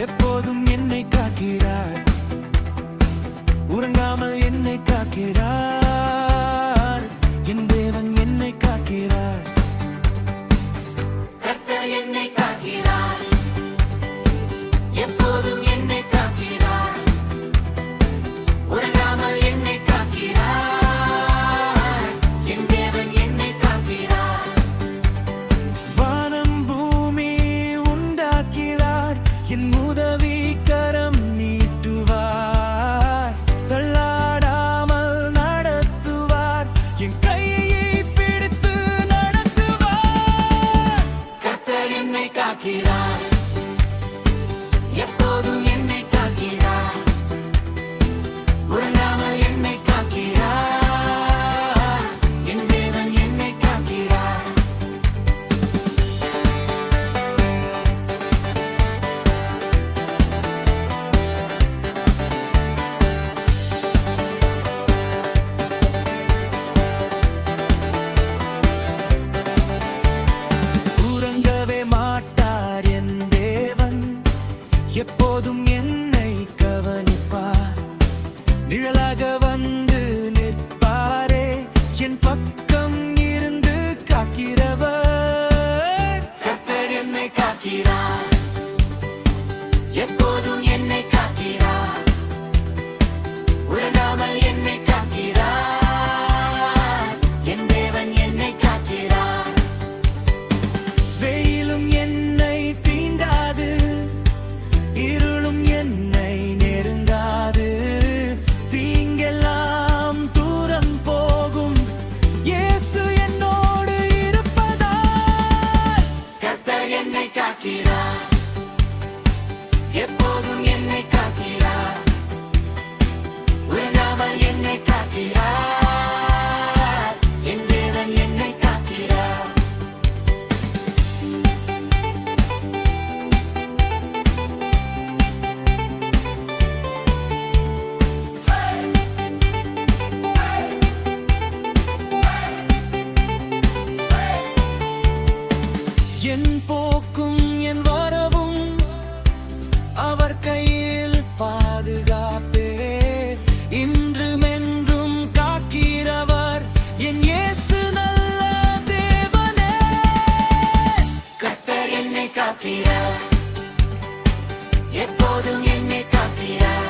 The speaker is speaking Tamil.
எப்போதும் என்னை காக்கிறார், உறங்காமல் என்னை காக்கிறார். என் தேவன் என்னை காக்கிறார். கர்த்தர் என்னை காக்கிறார், எப்போதும் என்னை காக்கிறார், உறங்காமல் என்னை காக்கிறார். என் தேவன் என்னை காக்கிறார். வானம் பூமி உண்டாக்கிறார், என் உதவி கரம் நீட்டுவார். தள்ளாடாமல் நடத்துவார், என் கையை பிடித்து நடத்துவார். கர்த்தர் என்னை காக்கிறார், எப்போதும் என்னை காக்கிறார், உறங்காமல் என்னை காக்கிறார். என் தேவன் என்னை காக்கிறார். உறங்கவே மாட்டார் என் தேவன், எப்போதும் என்னை கவனிப்பார். நிழலாக வந்து நிற்பாரே, என் பக்கம் இருந்து காக்கிறவர். கர்த்தர் என்னை காக்கிறார், எப்போதும் என்னை காக்கிறார், உறங்காமல் என்னை காக்கிறார். என் தேவன் என்னை காக்கிறார். வெயிலும் என்னை தீண்டாது, இருளும் என்னை நெருங்காது. தீங்கெல்லாம் தூரம் போகும், இயேசு என்னோடு இருப்பதால். கர்த்தர் என்னை காக்கிறார், எப்போதும் என்னை காக்கிறார், உறங்காமல் என்னை காக்கிறார். என் தேவன் என்னை காக்கிறார். என் போக்கும் என் வரவும் அவர் கையில் பாதுகாப்பே. இன்றும் என்றும் காக்கிறவர் என் இயேசு நல்ல தேவனே. கர்த்தர் என்னை காக்கிறார், எப்போதும் என்னை காக்கிறார்,